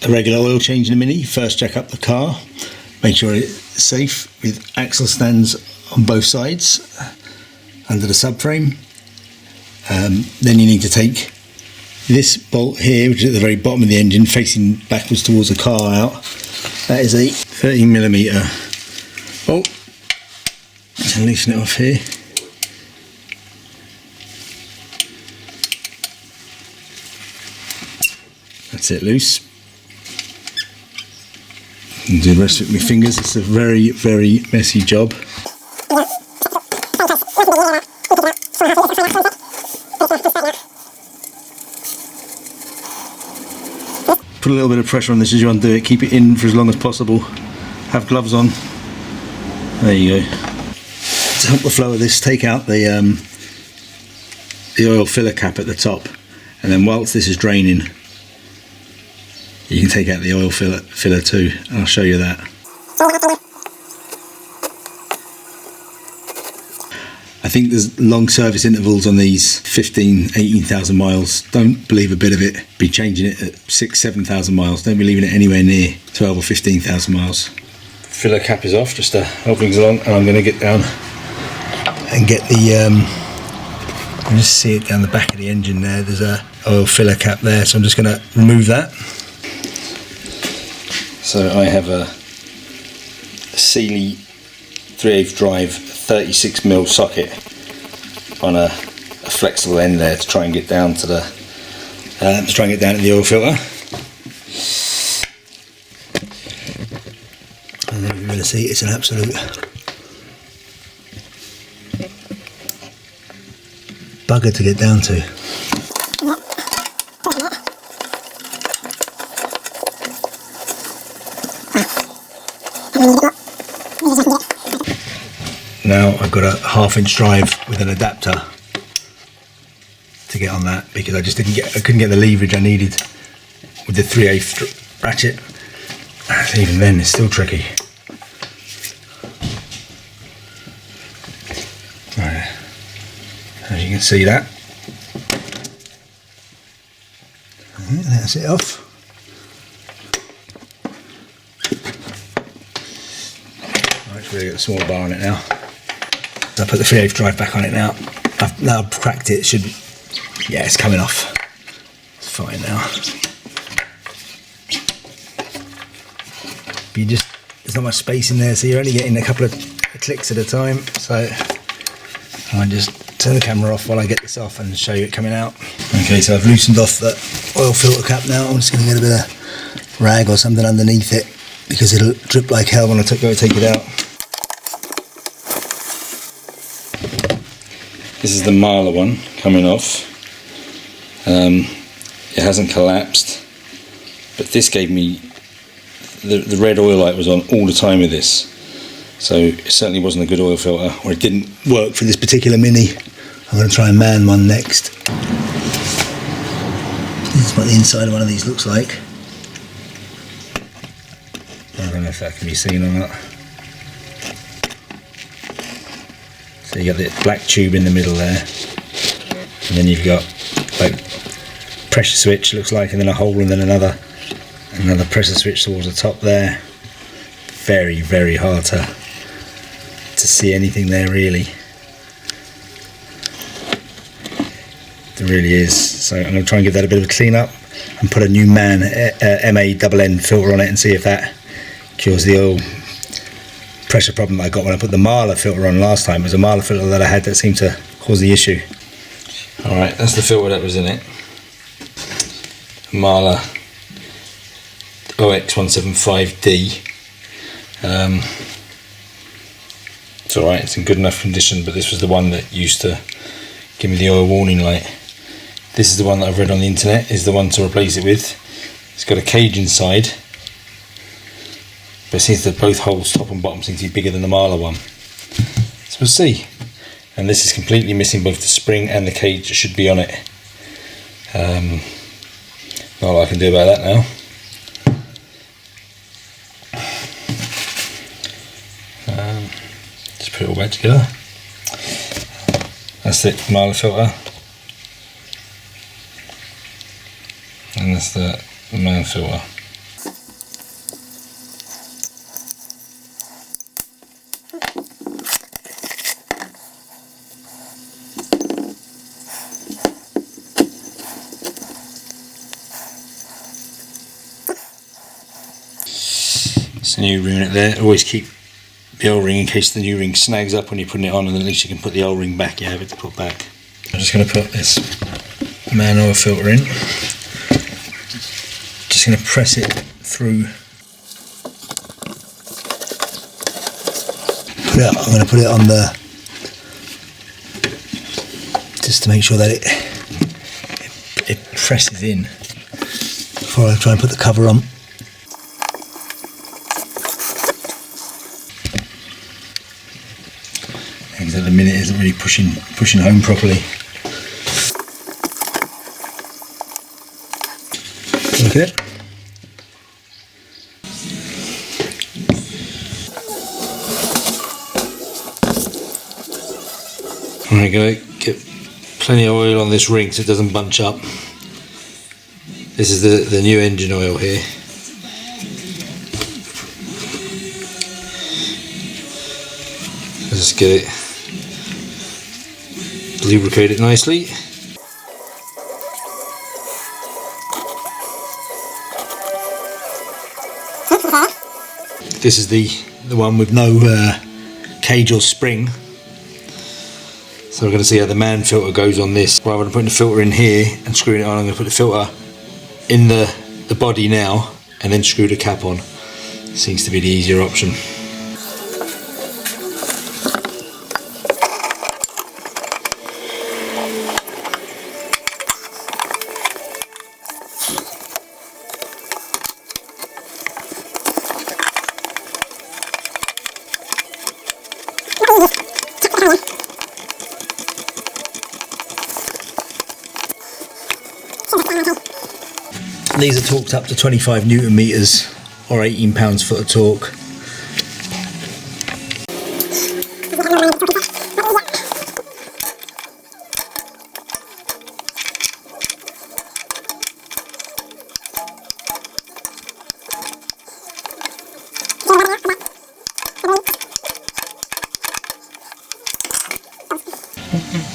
a regular oil change in a Mini. First check up the car, make sure it's safe with axle stands on both sides under the subframe. Then you need to take this bolt here, which is at the very bottom of the engine, facing backwards towards the car out. That is a 30mm bolt. So loosen it off here. That's it loose. And do the rest with my fingers. It's a very, very messy job. Put a little bit of pressure on this as you undo it. Keep it in for as long as possible. Have gloves on. There you go. To help the flow of this, take out the oil filler cap at the top, and then whilst this is draining, you can take out the oil filler too. I'll show you that. I think there's long service intervals on these, 18,000 miles. Don't believe a bit of it. Be changing it at 7,000 miles. Don't be leaving it anywhere near 12 or 15,000 miles. Filler cap is off, just to help things along, and I'm going to get down and get the, you can just see it down the back of the engine there. There's a oil filler cap there, so I'm just going to remove that. So I have a Sealy 3/8 drive 36mm socket on a flexible end there to try and get down to the oil filter. And then you're going to see it's an absolute bugger to get down to. Now I've got a 1/2-inch drive with an adapter to get on that, because I couldn't get the leverage I needed with the 3/8 ratchet. Even then it's still tricky. Right. As you can see that. That's it off. Right, it's really got a small bar on it now. I put the 3/8 drive back on it now. I've now cracked it. Yeah, it's coming off. It's fine now. But there's not much space in there, so you're only getting a couple of clicks at a time. So I'll just turn the camera off while I get this off and show you it coming out. Okay, so I've loosened off the oil filter cap now. I'm just going to get a bit of rag or something underneath it, because it'll drip like hell when I go take it out. This is the Marla one coming off. It hasn't collapsed, but this gave me the red oil light was on all the time with this, so it certainly wasn't a good oil filter, or it didn't work for this particular Mini. I'm going to try and man one next. This is what the inside of one of these looks like. I don't know if that can be seen or not. So you got the black tube in the middle there, and then you've got like pressure switch looks like, and then a hole, and then another pressure switch towards the top there. Very, very hard to see anything there really. It really is. So I'm going to try and give that a bit of a clean up and put a new MAN MA-double-N filter on it and see if that cures the oil pressure problem that I got when I put the Marla filter on last time. It was a Marla filter that I had that seemed to cause the issue. Alright, that's the filter that was in it. Marla OX175D. It's alright, it's in good enough condition, but this was the one that used to give me the oil warning light. This is the one that I've read on the internet is the one to replace it with. It's got a cage inside, but it seems that both holes, top and bottom, seem to be bigger than the Marla one. So we'll see. And this is completely missing both the spring and the cage that should be on it. Not a lot I can do about that now. Just put it all back together. That's it, Marla filter. And that's the MAN filter. It's a new ring in it there. Always keep the O-ring in case the new ring snags up when you're putting it on, and at least you can put the O-ring back you have it to put back. I'm just going to put this man oil filter in. Just going to press it through. Yeah, I'm going to put it on the, just to make sure that it presses in before I try and put the cover on. Because at the minute it isn't really pushing home properly. Look at it. I'm going to get plenty of oil on this ring so it doesn't bunch up. This is the new engine oil here. Let's get it, lubricate it nicely. This is the one with no cage or spring. So we're going to see how the man filter goes on this. Rather than putting the filter in here and screwing it on, I'm going to put the filter in the body now and then screw the cap on. Seems to be the easier option. These are torqued up to 25 Newton meters or 18 pounds-foot of torque.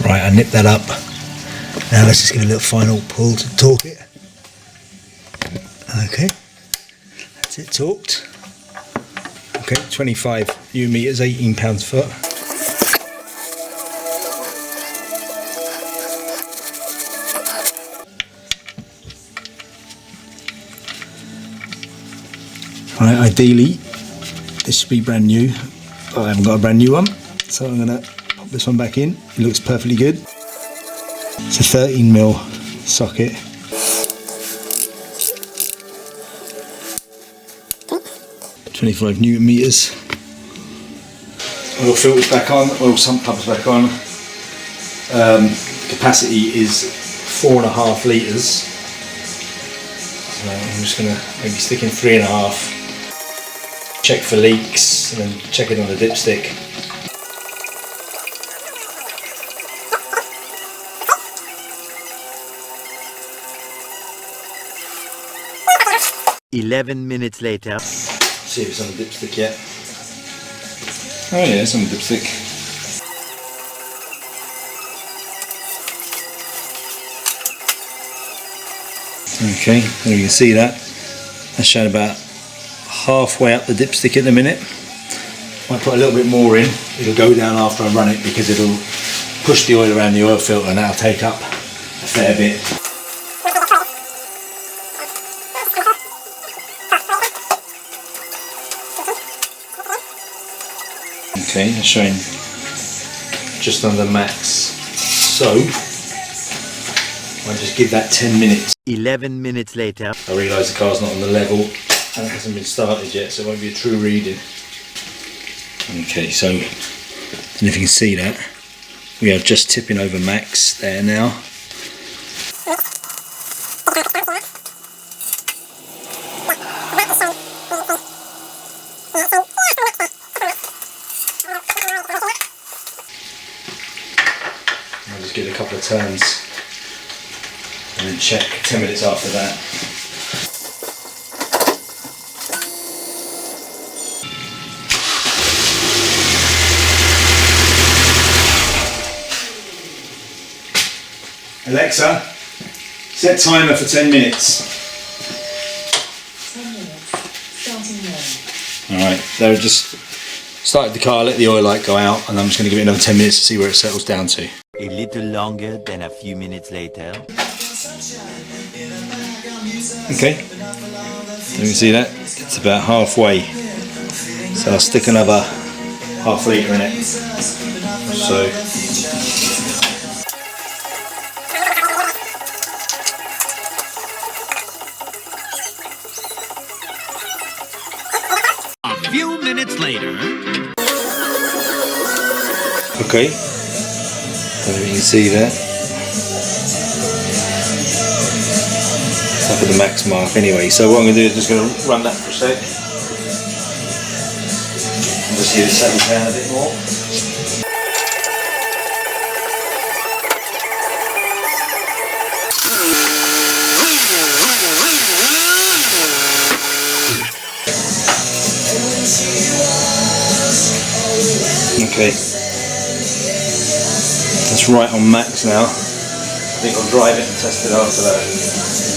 Right, I nipped that up. Now let's just give it a little final pull to torque it. Okay, that's it torqued. Okay, 25 Newton meters, 18 pounds-foot. Right, ideally this should be brand new, but I haven't got a brand new one, so I'm going to pop this one back in. It looks perfectly good. It's a 13mm socket. .25 Newton meters. Oil filters back on, oil sump pumps back on. Capacity is 4.5 litres. So I'm just going to maybe stick in 3.5. Check for leaks and then check it on the dipstick. "11 minutes later." See if it's on the dipstick yet. Oh yeah, it's on the dipstick. Okay, there you can see that. That's showing about halfway up the dipstick at the minute. Might put a little bit more in. It'll go down after I run it because it'll push the oil around the oil filter and that'll take up a fair bit. Okay, it's showing just under max. So I'll just give that 10 minutes. 11 minutes later. I realise the car's not on the level and it hasn't been started yet, so it won't be a true reading. Okay, so I don't know if you can see that. We are just tipping over max there now. I'll just give it a couple of turns and then check 10 minutes after that. Alexa, set timer for 10 minutes. 10 minutes, starting now. Alright, so I just started the car, let the oil light go out, and I'm just going to give it another 10 minutes to see where it settles down to. A little longer than a few minutes later. Okay, you can see that it's about halfway, so I'll stick another half litre in it. So A few minutes later. okay, so you can see that up at the max mark anyway. So what I'm going to do is just going to run that for a sec and just see if it settles down a bit more. Okay, that's right on max now. I think I'll drive it and test it after that.